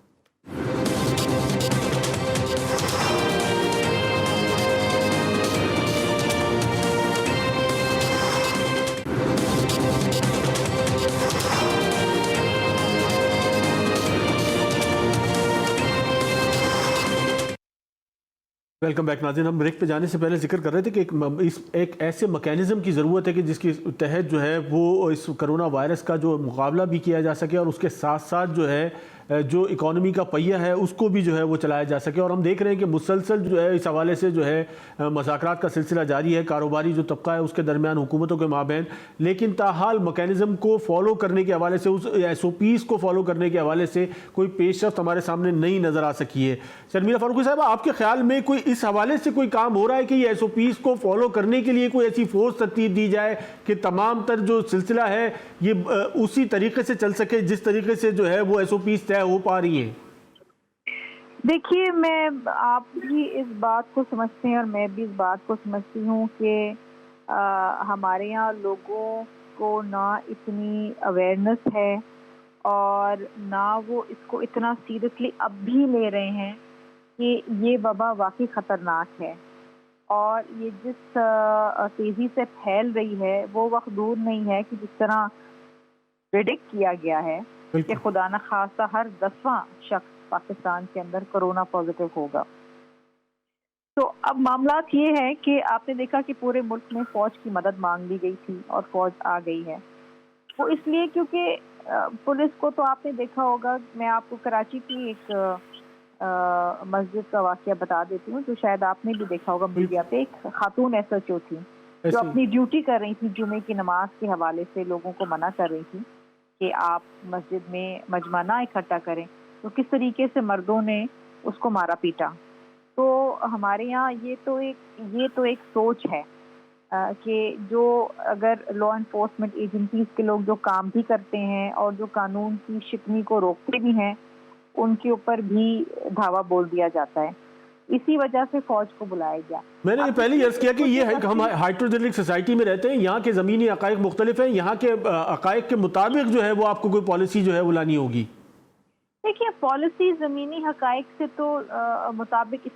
A: वेलकम बैक नाज़रीन। हम ब्रेक पे जाने से पहले जिक्र कर रहे थे कि एक ऐसे मैकेनिज़्म की ज़रूरत है कि जिसके तहत जो है वो इस कोरोना वायरस का जो मुकाबला भी किया जा सके और उसके साथ साथ जो है जो इकॉनमी का पहिया है उसको भी जो है वो चलाया जा सके। और हम देख रहे हैं कि मुसलसल जो है इस हवाले से जो है मज़ाकरात का सिलसिला जारी है, कारोबारी जो तबका है उसके दरमियान हुकूमतों के माबैन, लेकिन ताहाल मैकेनिज़्म को फॉलो करने के हवाले से, उस SOPs को फॉलो करने के हवाले से कोई पेशरफ्त हमारे सामने नहीं नज़र आ सकी है। शर्मिला फारूकी साहब, आपके ख्याल में कोई इस हवाले से कोई काम हो रहा है कि ये SOPs को फॉलो करने के लिए कोई ऐसी फोर्स तरतीब दी जाए कि तमाम तर जो सिलसिला है ये उसी तरीके से चल सके जिस तरीके से जो है वो SOPs तय हो पा रही हैं?
D: देखिए, मैं आप भी इस बात को समझते हैं और मैं भी इस बात को समझती हूँ कि हमारे यहाँ लोगों को ना इतनी अवेयरनेस है और ना वो इसको इतना सीरियसली अब भी ले रहे हैं कि ये वबा वाकई ख़तरनाक है और ये जिस तेज़ी से फैल रही है वो वक्त दूर नहीं है कि जिस तरह प्रेडिक्ट किया गया है कि खुदा न खास्ता हर 10वां शख्स पाकिस्तान के अंदर कोरोना पॉजिटिव होगा। तो अब मामलात ये है कि आपने देखा कि पूरे मुल्क में फौज की मदद मांग ली गई थी और फौज आ गई है। वो इसलिए क्योंकि पुलिस को तो आपने देखा होगा, मैं आपको कराची की एक मस्जिद का वाकया बता देती हूँ जो शायद आपने भी देखा होगा मीडिया पे। एक खातून SHO थी जो अपनी ड्यूटी कर रही थी, जुमे की नमाज के हवाले से लोगों को मना कर रही थी कि आप मस्जिद में मजमा ना इकट्ठा करें, तो किस तरीके से मर्दों ने उसको मारा पीटा। तो हमारे यहाँ ये तो एक सोच है कि जो अगर लॉ एनफोर्समेंट एजेंसीज के लोग जो काम भी करते हैं और जो कानून की शिकनी को रोकते भी हैं उनके ऊपर भी धावा बोल दिया जाता है। इसी वजह से फौज को बुलाया गया।
A: मैंने ये पहले अर्ज किया कि ये है कि हम हाइड्रोजेनिक सोसाइटी में रहते हैं, यहाँ के ज़मीनी हक़ाइक़ मुख्तलिफ हैं, यहाँ के हक़ाइक़ के मुताबिक जो है वो आपको कोई पॉलिसी जो है वो लानी होगी।
D: देखिए, पॉलिसी ज़मीनी हक़ाइक़ से तो मुताबिक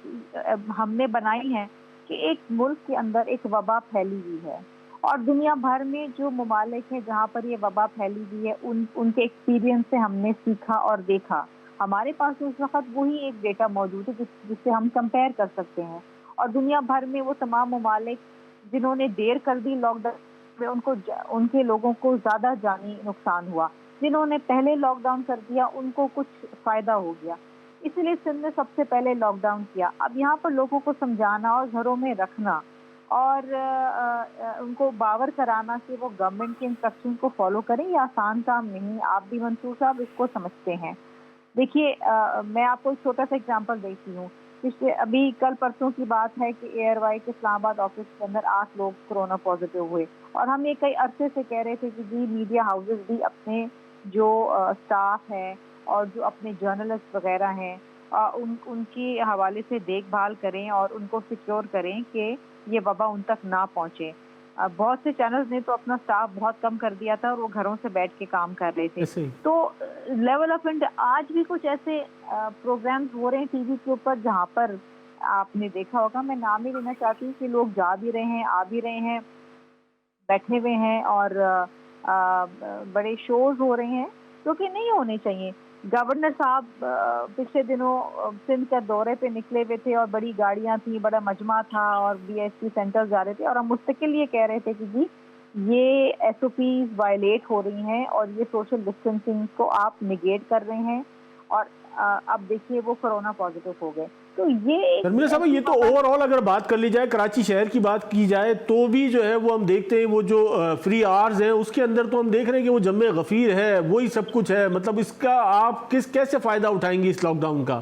D: हमने बनाई है कि एक मुल्क के अंदर एक वबा फैली हुई है और दुनिया भर में जो ममालिक हैं जहाँ पर ये वबा फैली हुई है उनके एक्सपीरियंस से हमने सीखा और देखा। हमारे पास उस वक्त वही एक डेटा मौजूद है जिससे हम कंपेयर कर सकते हैं और दुनिया भर में वो तमाम ममालिक जिन्होंने देर कर दी लॉकडाउन में उनके लोगों को ज़्यादा जानी नुकसान हुआ, जिन्होंने पहले लॉकडाउन कर दिया उनको कुछ फ़ायदा हो गया। इसलिए सिंध ने सबसे पहले लॉकडाउन किया। अब यहाँ पर लोगों को समझाना और घरों में रखना और उनको बावर कराना कि वो गवर्नमेंट के इंस्ट्रक्शन को फॉलो करें, ये आसान काम नहीं। आप भी मंसूर साहब इसको समझते हैं। देखिए, मैं आपको एक छोटा सा एग्जांपल देती हूँ। पिछले अभी कल परसों की बात है कि एयरवाई के इस्लामाबाद ऑफिस के अंदर 8 लोग कोरोना पॉजिटिव हुए और हम ये कई अरसे से कह रहे थे कि जी मीडिया हाउसेस भी अपने जो स्टाफ है और जो अपने जर्नलिस्ट वगैरह हैं उनके हवाले से देखभाल करें और उनको सिक्योर करें कि ये वबा उन तक ना पहुँचे। बहुत से चैनल्स ने तो अपना स्टाफ बहुत कम कर दिया था और वो घरों से बैठ के काम कर रहे थे। तो लेवल ऑफ इंडिया आज भी कुछ ऐसे प्रोग्राम्स हो रहे हैं टीवी के ऊपर जहाँ पर आपने देखा होगा, मैं नाम ही लेना चाहती हूँ कि लोग जा भी रहे हैं, आ भी रहे हैं, बैठे हुए हैं और बड़े शोज हो रहे हैं जो कि नहीं होने चाहिए। गवर्नर साहब पिछले दिनों सिंध के दौरे पे निकले हुए थे और बड़ी गाड़ियां थी, बड़ा मजमा था और BSP सेंटर जा रहे थे और हम मुस्तकिल ये कह रहे थे कि जी ये SOPs वायलेट हो रही हैं और ये सोशल डिस्टेंसिंग को आप निगेट कर रहे हैं और अब देखिए वो कोरोना पॉजिटिव हो गए। तो ये
A: शर्मिला साहब, ये तो ओवरऑल अगर बात कर ली जाए, कराची शहर की बात की जाए तो भी जो है वो हम देखते हैं वो जो फ्री आवर्स हैं उसके अंदर तो हम देख रहे हैं कि वो जम्मे गफीर है, वही सब कुछ है। मतलब इसका आप कैसे फायदा उठाएंगे इस लॉकडाउन का?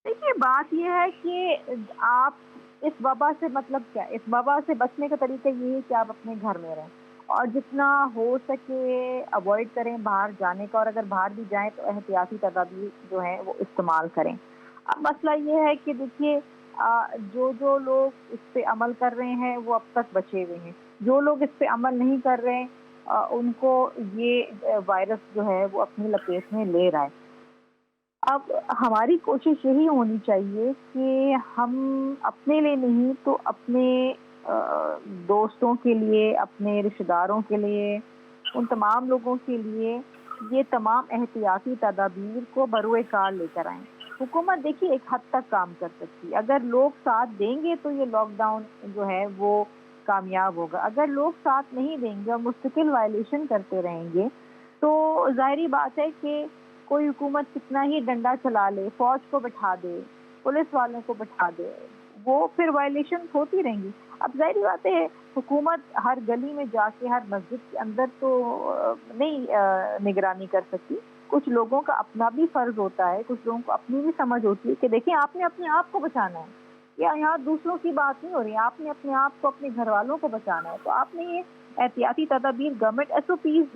D: देखिए, बात यह है कि आप इस वबा से मतलब क्या, इस वबा से बचने का तरीका ये है कि आप अपने घर में रहें और जितना हो सके अवॉइड करें बाहर जाने का, और अगर बाहर भी जाएं तो एहतियाती तदाबीर जो है वो इस्तेमाल करें। अब मसला ये है कि देखिए, जो लोग इस पे अमल कर रहे हैं वो अब तक बचे हुए हैं, जो लोग इस पे अमल नहीं कर रहे हैं उनको ये वायरस जो है वो अपनी लपेट में ले रहा है। अब हमारी कोशिश यही होनी चाहिए कि हम अपने लिए नहीं तो अपने दोस्तों के लिए, अपने रिश्तेदारों के लिए, उन तमाम लोगों के लिए ये तमाम एहतियाती तदाबीर को बरूए कार लेकर आएं। हुकूमत देखिए एक हद तक काम कर सकती है, अगर लोग साथ देंगे तो ये लॉकडाउन जो है वो कामयाब होगा। अगर लोग साथ नहीं देंगे और मुस्तकिल वायलेशन करते रहेंगे तो जाहिर बात है कि कोई हुकूमत कितना ही डंडा चला ले, फौज को बैठा दे, पुलिस वालों को बैठा दे, वो फिर वायलेशन होती रहेंगी। अब जाहिर बात है हुकूमत हर गली में जाके, हर मस्जिद के अंदर तो नहीं निगरानी कर सकती। कुछ लोगों का अपना भी फर्ज होता है, कुछ लोगों को अपनी भी समझ होती है कि देखिए आपने अपने आप को बचाना है, या यहाँ दूसरों की बात नहीं हो रही, आपने अपने आप को, अपने घर वालों को बचाना है। तो आपने ये एहतियाती तदाबीर गवर्नमेंट SOPs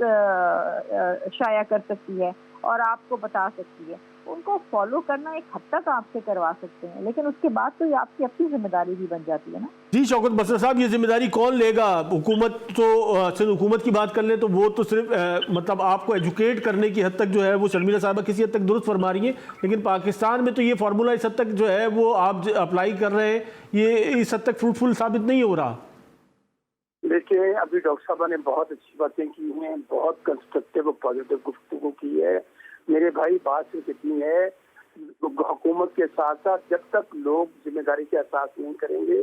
D: शाया कर सकती है और आपको बता सकती है, उनको फॉलो करना एक हद तक आपसे करवा सकते हैं, लेकिन उसके बाद तो ये आपकी अपनी जिम्मेदारी भी बन जाती है ना।
A: जी शौकत बसर साहब, ये जिम्मेदारी कौन लेगा? हुकूमत तो सिर्फ हुकूमत की बात कर ले तो वो तो सिर्फ मतलब आपको एजुकेट करने की हद तक जो है वो शर्मिला साहबा किसी हद तक दुरुस्त फरमा रही है, लेकिन पाकिस्तान में तो ये फार्मूला इस हद तक जो है वो आप अप्लाई कर रहे हैं, ये इस हद तक फ्रूटफुल साबित नहीं हो रहा।
E: देखिए, अभी डॉक्टर साहबा ने बहुत अच्छी बातें की हैं, बहुत कंस्ट्रक्टिव और पॉजिटिव गुफ्तगू की है। मेरे भाई, बात सिर्फ इतनी है, हुकूमत के साथ साथ जब तक लोग जिम्मेदारी का एहसास नहीं करेंगे,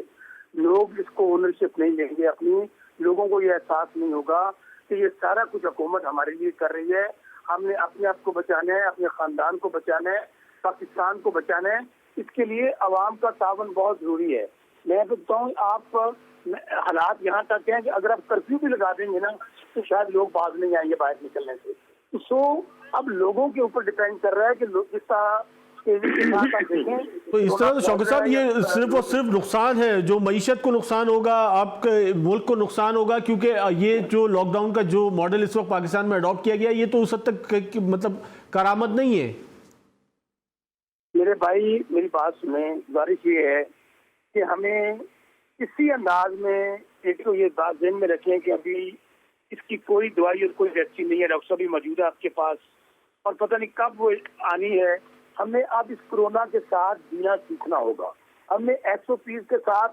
E: लोग इसको ओनरशिप नहीं लेंगे अपनी, लोगों को ये एहसास नहीं होगा कि ये सारा कुछ हुकूमत हमारे लिए कर रही है, हमने अपने आप को बचाना है, अपने खानदान को बचाना है, पाकिस्तान को बचाना है, इसके लिए अवाम का तावन बहुत जरूरी है। मैं तो बताऊँ, आप हालात यहाँ तक हैं कि अगर आप कर्फ्यू भी लगा देंगे ना तो शायद लोग बाज नहीं आएंगे बाहर निकलने से। तो अब लोगों के ऊपर डिपेंड कर रहा है कि लोग जिस तरह तेजी के साथ आप देखें।
A: तो इस तरह शौकत साहब, ये सिर्फ और सिर्फ नुकसान है, जो मईशत को नुकसान होगा, आपके मुल्क को नुकसान होगा, क्योंकि ये जो लॉकडाउन का जो मॉडल इस वक्त पाकिस्तान में अडॉप्ट किया गया, ये तो उस हद तक मतलब करामत नहीं है।
E: मेरे भाई, मेरी बात सुने, गुजारिश ये है कि हमें इसी अंदाज में एक तो ये बात ध्यान में रखें कि अभी इसकी कोई दवाई और कोई वैक्सीन नहीं है, डॉक्टर साहब भी मौजूद है आपके पास, और पता नहीं कब वो आनी है। हमें अब इस कोरोना के साथ जीना सीखना होगा। हमें SOPs के साथ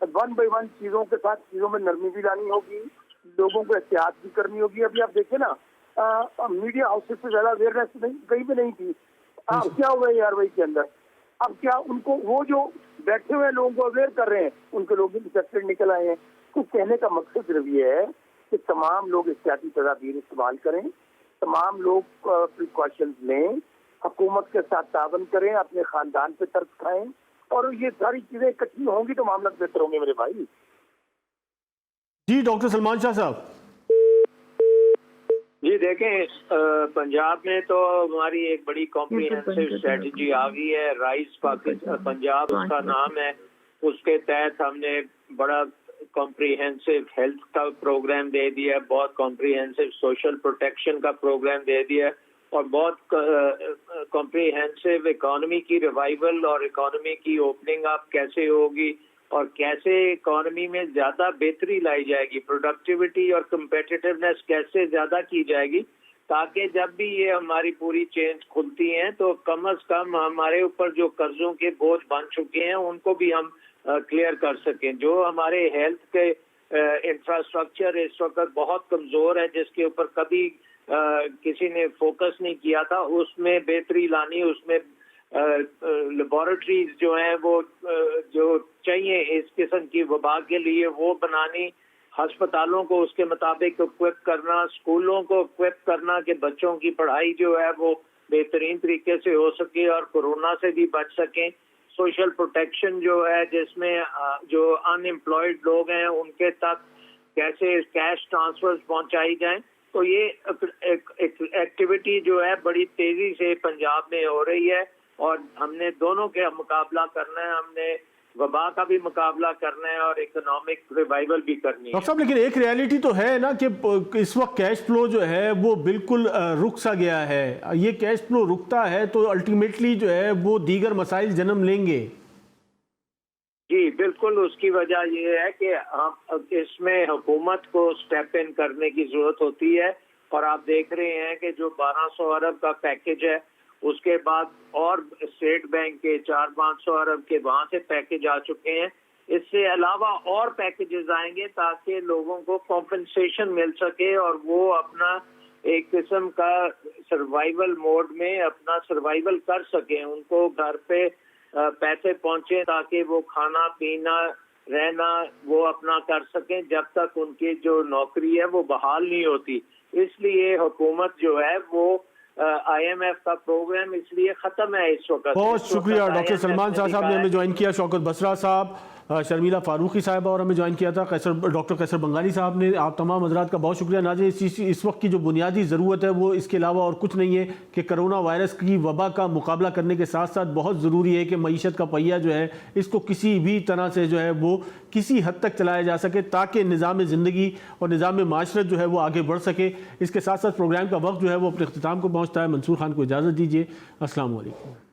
E: 1 by 1 चीजों में नरमी भी लानी होगी, लोगों को एहतियात भी करनी होगी। अभी आप देखें ना, मीडिया हाउसेस से ज्यादा अवेयरनेस कहीं भी नहीं थी। क्या हुआ यार वही के अंदर? अब क्या उनको, वो जो बैठे हुए लोगों को अवेयर कर रहे हैं, उनके लोग भी इन्फेक्टेड निकल आए हैं। तो कहने का मकसद सिर्फ ये है कि तमाम लोग एहतियाती तदाबीर इस्तेमाल करें, तमाम लोग प्रिकॉशंस लें, हुकूमत के साथ तावन करें, अपने खानदान पे तर्क खाएं, और ये सारी चीजें इकट्ठी होंगी तो मामला बेहतर होंगे मेरे भाई।
A: जी डॉक्टर सलमान शाह साहब।
C: जी देखें, पंजाब में तो हमारी एक बड़ी कॉम्प्रिहेंसिव स्ट्रेटजी आ गई है, राइज पंजाब उसका नाम है। उसके तहत हमने बड़ा कॉम्प्रिहेंसिव हेल्थ का प्रोग्राम दे दिया, बहुत कॉम्प्रिहेंसिव सोशल प्रोटेक्शन का प्रोग्राम दे दिया, और बहुत कॉम्प्रिहेंसिव इकोनॉमी की रिवाइवल और इकोनॉमी की ओपनिंग अप कैसे होगी और कैसे इकोनॉमी में ज्यादा बेहतरी लाई जाएगी, प्रोडक्टिविटी और कम्पेटिटिवनेस कैसे ज्यादा की जाएगी, ताकि जब भी ये हमारी पूरी चेन्स खुलती हैं तो कम अज कम हमारे ऊपर जो कर्जों के बोझ बन चुके हैं उनको भी हम क्लियर कर सकें। जो हमारे हेल्थ के इंफ्रास्ट्रक्चर इस वक्त बहुत कमजोर है, जिसके ऊपर कभी किसी ने फोकस नहीं किया था, उसमें बेहतरी लानी, उसमें लेबोरेटरीज जो हैं वो जो चाहिए इस किस्म की वबा के लिए वो बनानी, अस्पतालों को उसके मुताबिक इक्विप करना, स्कूलों को इक्विप करना कि बच्चों की पढ़ाई जो है वो बेहतरीन तरीके से हो सके और कोरोना से भी बच सकें। सोशल प्रोटेक्शन जो है, जिसमें जो अनएम्प्लॉयड लोग हैं उनके तक कैसे कैश ट्रांसफर्स पहुंचाई जाएं। तो ये एक्टिविटी जो है बड़ी तेजी से पंजाब में हो रही है और हमने दोनों के मुकाबला करना है। हमने वबा का भी मुकाबला करना है और इकोनॉमिक रिवाइवल भी करनी है।
A: डॉक्टर साहब, लेकिन एक रियलिटी तो है ना कि इस वक्त कैश फ्लो जो है वो बिल्कुल रुक सा गया है। ये कैश फ्लो रुकता है तो अल्टीमेटली जो है वो दीगर मसाइल जन्म लेंगे।
C: जी बिल्कुल, उसकी वजह ये है कि इसमें हुकूमत को स्टेप इन करने की जरूरत होती है और आप देख रहे हैं कि जो 1200 अरब का पैकेज है उसके बाद और स्टेट बैंक के 400-500 अरब के वहां से पैकेज आ चुके हैं। इससे अलावा और पैकेजेस आएंगे ताकि लोगों को कॉम्पनसेशन मिल सके और वो अपना एक किस्म का सर्वाइवल मोड में अपना सर्वाइवल कर सकें। उनको घर पे पैसे पहुंचे ताकि वो खाना पीना रहना वो अपना कर सकें जब तक उनकी जो नौकरी है वो बहाल नहीं होती। इसलिए हुकूमत जो है वो IMF का प्रोग्राम इसलिए खत्म है इस वक्त।
A: बहुत शुक्रिया डॉक्टर सलमान साहब ने हमें ज्वाइन किया, शौकत बसरा साहब, शर्मिला फारूकी साहबा और हमें ज्वाइन किया था डॉक्टर कैसर बंगाली साहब ने। आप तमाम हजरात का बहुत शुक्रिया। नाज़रीन, इस वक्त की जो बुनियादी ज़रूरत है वो इसके अलावा और कुछ नहीं है कि कोरोना वायरस की वबा का मुकाबला करने के साथ साथ बहुत ज़रूरी है कि मईशत का पहिया जो है इसको किसी भी तरह से जो है वो किसी हद तक चलाया जा सके ताकि निज़ाम ज़िंदगी और निज़ाम माशरत जो है वो आगे बढ़ सके। इसके साथ साथ प्रोग्राम का वक्त जो है वो अपने अख्तिताम को पहुँचता है। मंसूर खान को इजाज़त दीजिए। अस्सलाम वालेकुम।